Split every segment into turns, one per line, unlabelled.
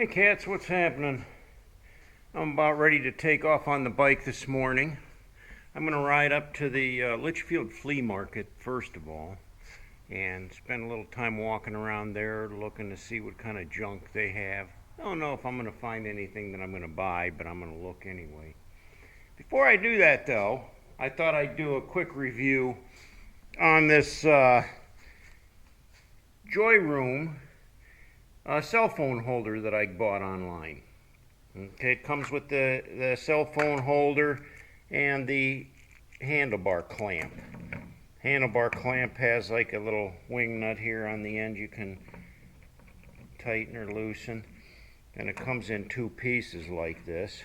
Hey cats, what's happening? I'm about ready to take off on the bike this morning. I'm going to ride up to the Litchfield Flea Market first of all and spend a little time walking around there looking to see what kind of junk they have. I don't know if I'm going to find anything that I'm going to buy, but I'm going to look anyway. Before I do that though, I thought I'd do a quick review on this Joy Room cell phone holder that I bought online. Okay, it comes with the cell phone holder and the handlebar clamp. Handlebar clamp has like a little wing nut here on the end you can tighten or loosen, and it comes in two pieces like this.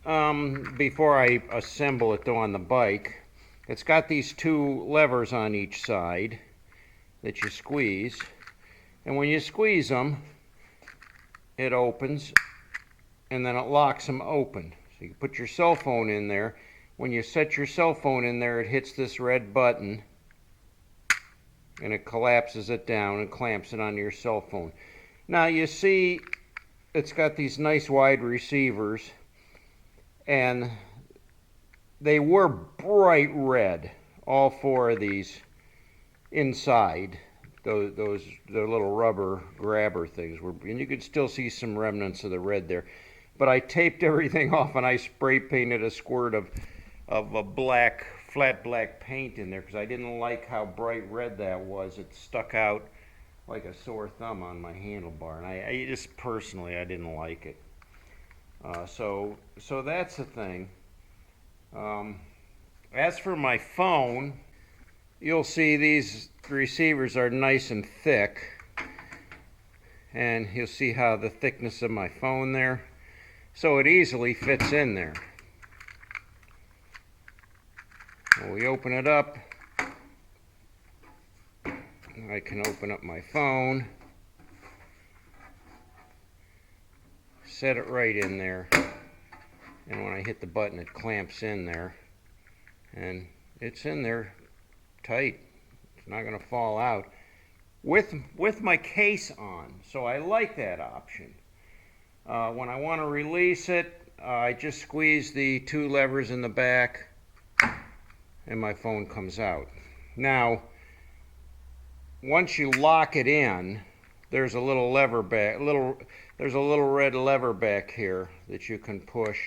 Before I assemble it though on the bike, it's got these two levers on each side that you squeeze, and when you squeeze them it opens and then it locks them open. So you put your cell phone in there. When you set your cell phone in there, it hits this red button and it collapses it down and clamps it onto your cell phone. Now you see it's got these nice wide receivers, and they were bright red, all four of these inside. The little rubber grabber things were, and you could still see some remnants of the red there. But I taped everything off and I spray painted a squirt of a black, flat black paint in there because I didn't like how bright red that was. It stuck out like a sore thumb on my handlebar, and I just personally I didn't like it. So that's the thing. As for my phone, you'll see these receivers are nice and thick, and you'll see how the thickness of my phone there, so it easily fits in there. When we open it up, I can open up my phone, set it right in there, and when I hit the button it clamps in there, and it's in there tight. It's not going to fall out with my case on, so I like that option. When I want to release it, I just squeeze the two levers in the back and my phone comes out. Now once you lock it in, there's a little lever back, there's a little red lever back here that you can push,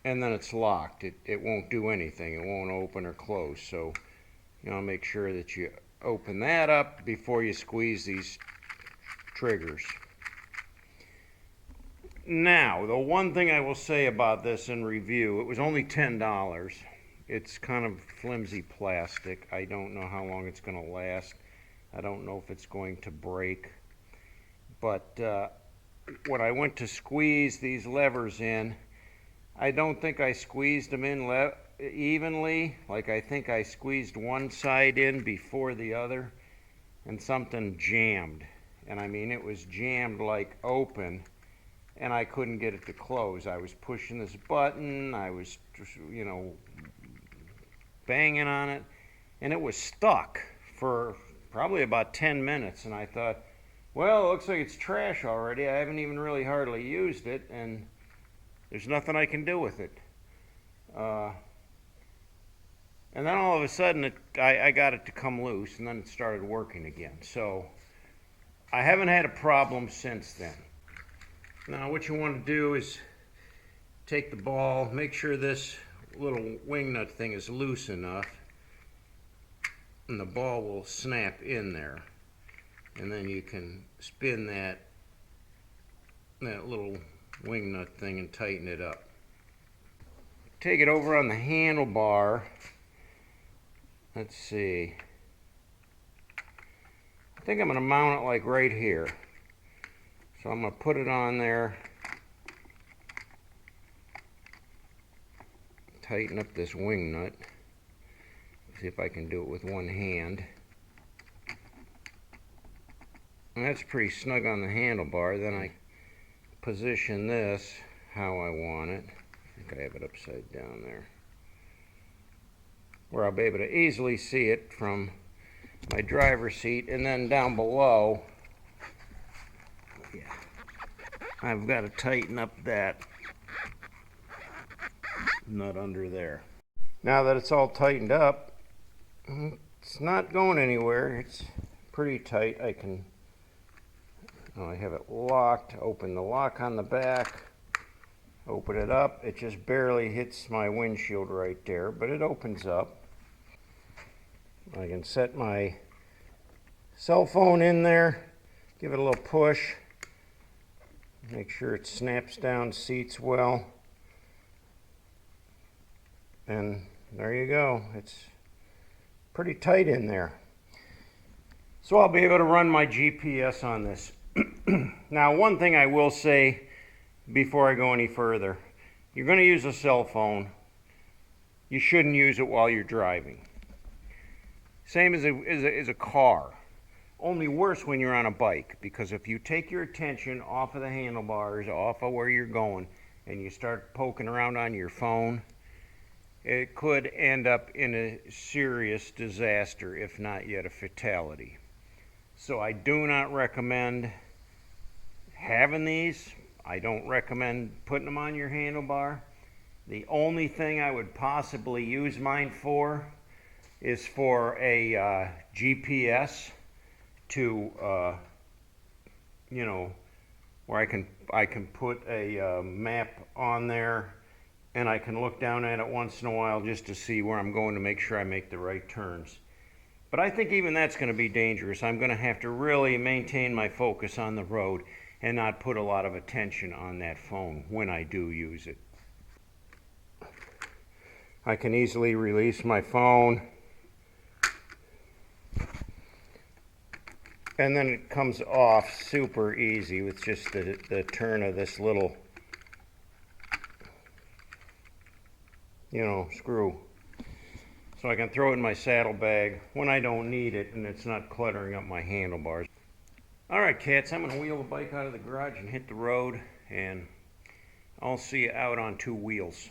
and then it's locked. It won't do anything. It won't open or close. So make sure that you open that up before you squeeze these triggers. Now, the one thing I will say about this in review, it was only $10. It's kind of flimsy plastic. I don't know how long it's going to last. I don't know if it's going to break. But when I went to squeeze these levers in, I don't think I squeezed them in evenly. Like, I think I squeezed one side in before the other, and something jammed. And I mean, it was jammed like open, and I couldn't get it to close. I was pushing this button, I was banging on it, and it was stuck for probably about 10 minutes. And I thought, well, it looks like it's trash already. I haven't even really hardly used it, and there's nothing I can do with it. And then all of a sudden, I got it to come loose, and then it started working again. So I haven't had a problem since then. Now what you want to do is take the ball, make sure this little wing nut thing is loose enough, and the ball will snap in there. And then you can spin that little wing nut thing and tighten it up. Take it over on the handlebar. Let's see. I think I'm going to mount it like right here. So I'm going to put it on there, tighten up this wing nut, see if I can do it with one hand. And that's pretty snug on the handlebar. Then I position this how I want it. I think I have it upside down there, where I'll be able to easily see it from my driver's seat. And then down below I've got to tighten up that nut under there. Now that it's all tightened up, it's not going anywhere. It's pretty tight. I have it locked. Open the lock on the back. Open it up. It just barely hits my windshield right there, but it opens up. I can set my cell phone in there, give it a little push, make sure it snaps down, seats well, and there you go. It's pretty tight in there. So I'll be able to run my GPS on this. Now, one thing I will say before I go any further, you're going to use a cell phone. You shouldn't use it while you're driving. Same as a car. Only worse when you're on a bike, because if you take your attention off of the handlebars, off of where you're going, and you start poking around on your phone, it could end up in a serious disaster, if not yet a fatality. So I do not recommend having these. I don't recommend putting them on your handlebar. The only thing I would possibly use mine for is for a GPS to, where I can put a map on there, and I can look down at it once in a while just to see where I'm going to make sure I make the right turns. But I think even that's going to be dangerous. I'm going to have to really maintain my focus on the road and not put a lot of attention on that phone when I do use it. I can easily release my phone, and then it comes off super easy with just the turn of this little, screw. So I can throw it in my saddlebag when I don't need it and it's not cluttering up my handlebars. Alright, cats, I'm going to wheel the bike out of the garage and hit the road, and I'll see you out on two wheels.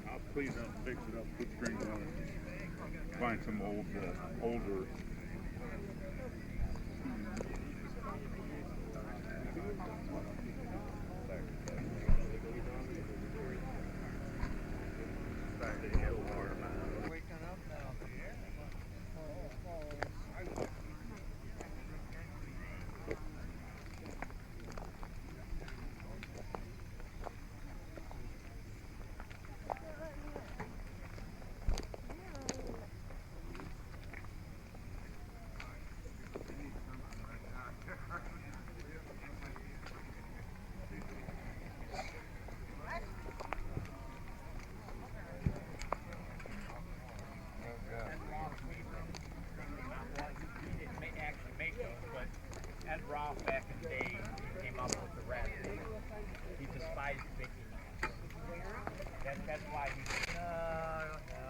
I'll clean up, fix it up, put strings on it. Find some older.
Back in the day, he came up with the rat. He despised Itchymoche. That's why he. No,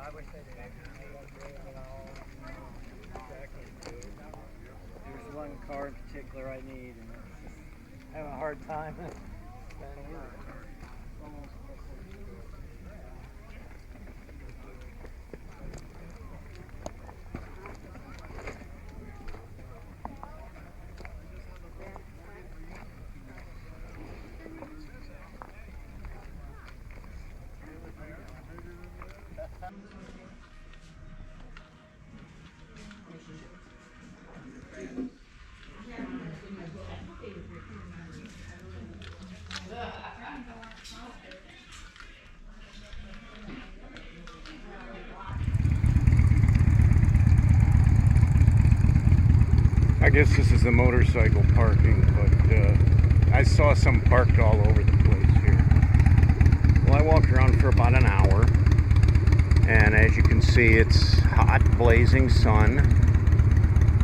I wish they did. There's one car in particular I need, and it's just having a hard time.
I guess this is the motorcycle parking, but I saw some parked all over the place here. Well, I walked around for about an hour, and as you can see, it's hot, blazing sun.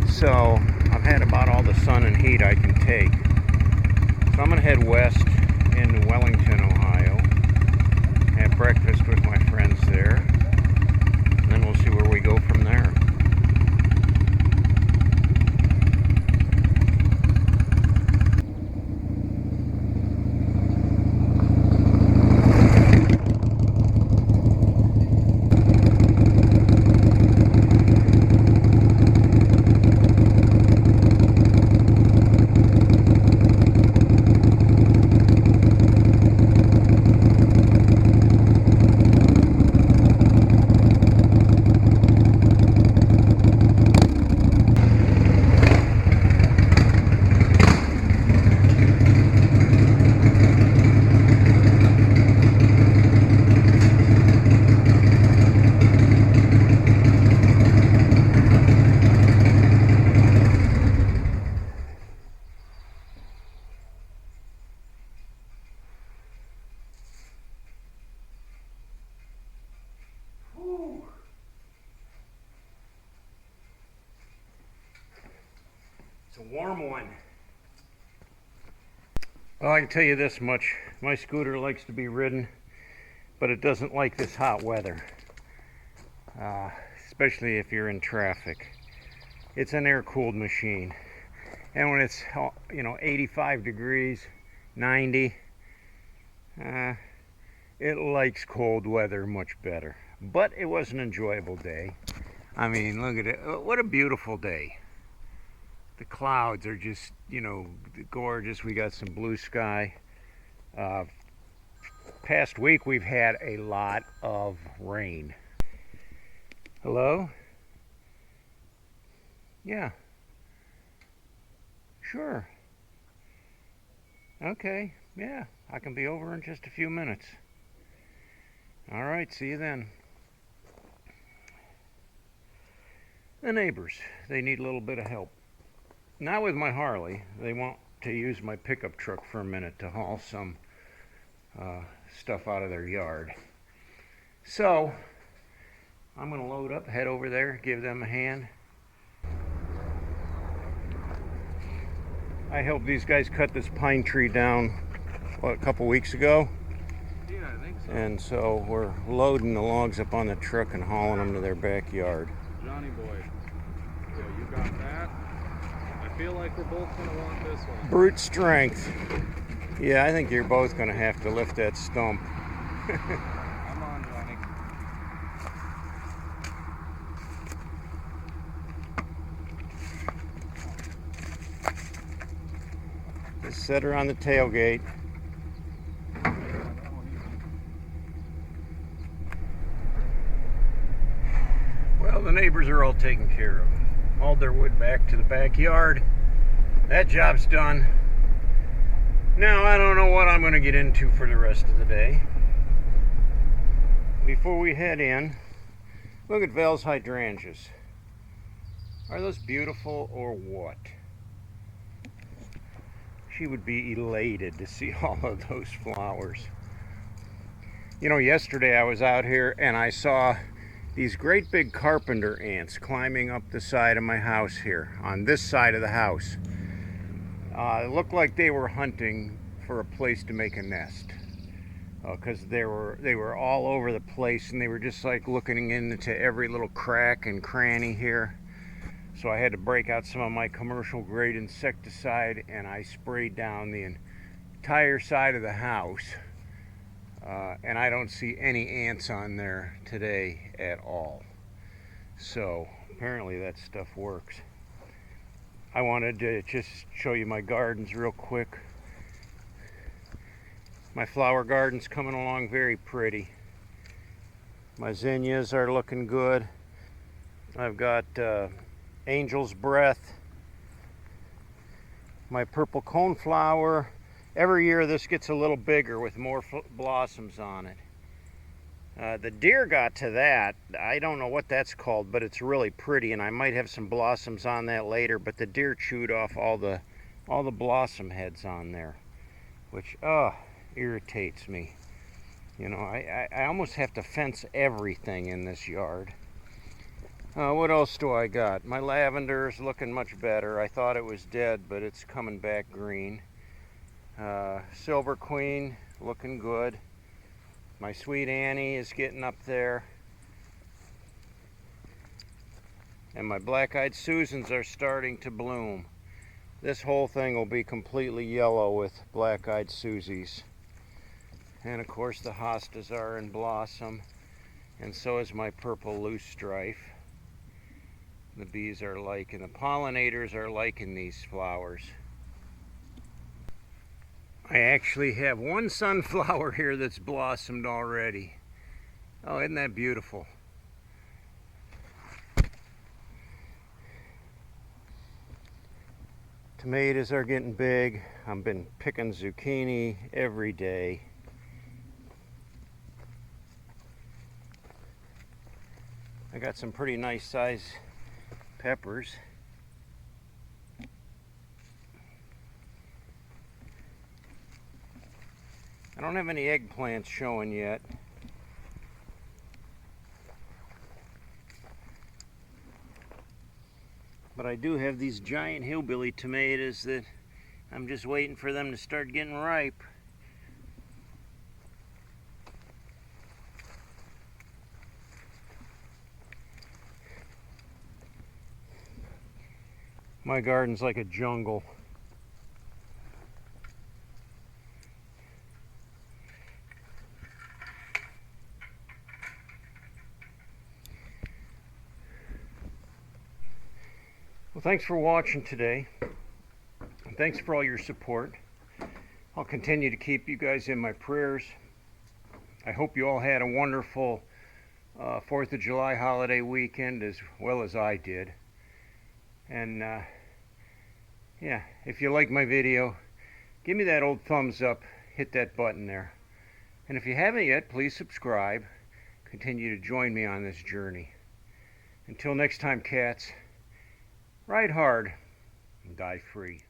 So I've had about all the sun and heat I can take. So I'm going to head west into Wellington, Ohio, have breakfast with my friends there, and then we'll see where we go from there. It's a warm one. Well, I can tell you this much. My scooter likes to be ridden, but it doesn't like this hot weather, especially if you're in traffic. It's an air-cooled machine. And when it's, 85 degrees, 90, it likes cold weather much better. But it was an enjoyable day. I mean, look at it. What a beautiful day. The clouds are just, gorgeous. We got some blue sky. Past week we've had a lot of rain. Hello? Yeah. Sure. Okay. Yeah, I can be over in just a few minutes. All right, see you then. The neighbors, they need a little bit of help. Not with my Harley. They want to use my pickup truck for a minute to haul some stuff out of their yard. So, I'm going to load up, head over there, give them a hand. I helped these guys cut this pine tree down, what, a couple weeks ago?
Yeah, I think so.
And so we're loading the logs up on the truck and hauling them to their backyard.
Johnny boy. Yeah, you got that. I feel like we're both going to want this one.
Brute strength. Yeah, I think you're both going to have to lift that stump.
Come on, Johnny.
Just set her on the tailgate. Well, the neighbors are all taken care of. Hauled their wood back to the backyard. That job's done. Now, I don't know what I'm going to get into for the rest of the day. Before we head in, look at Val's hydrangeas. Are those beautiful or what? She would be elated to see all of those flowers. You know, yesterday I was out here and I saw these great big carpenter ants climbing up the side of my house here, on this side of the house. It looked like they were hunting for a place to make a nest, because they were all over the place, and they were just like looking into every little crack and cranny here. So I had to break out some of my commercial grade insecticide, and I sprayed down the entire side of the house. And I don't see any ants on there today at all. So apparently that stuff works. I wanted to just show you my gardens real quick. My flower garden's coming along very pretty. My zinnias are looking good. I've got angel's breath. My purple coneflower. Every year this gets a little bigger with more blossoms on it. The deer got to that. I don't know what that's called, but it's really pretty, and I might have some blossoms on that later, but the deer chewed off all the blossom heads on there, which irritates me. You know, I almost have to fence everything in this yard. What else do I got? My lavender's looking much better. I thought it was dead, but it's coming back green. Silver Queen looking good. My Sweet Annie is getting up there. And my Black-Eyed Susans are starting to bloom. This whole thing will be completely yellow with Black-Eyed Susies. And of course the hostas are in blossom. And so is my purple loosestrife. The bees are liking, the pollinators are liking these flowers. I actually have one sunflower here that's blossomed already. Oh, isn't that beautiful? Tomatoes are getting big. I've been picking zucchini every day. I got some pretty nice size peppers. I don't have any eggplants showing yet. But I do have these giant hillbilly tomatoes that I'm just waiting for them to start getting ripe. My garden's like a jungle. Well, thanks for watching today. And thanks for all your support. I'll continue to keep you guys in my prayers. I hope you all had a wonderful 4th of July holiday weekend as well as I did. And if you like my video, give me that old thumbs up, hit that button there. And if you haven't yet, please subscribe. Continue to join me on this journey. Until next time, cats, ride hard and die free.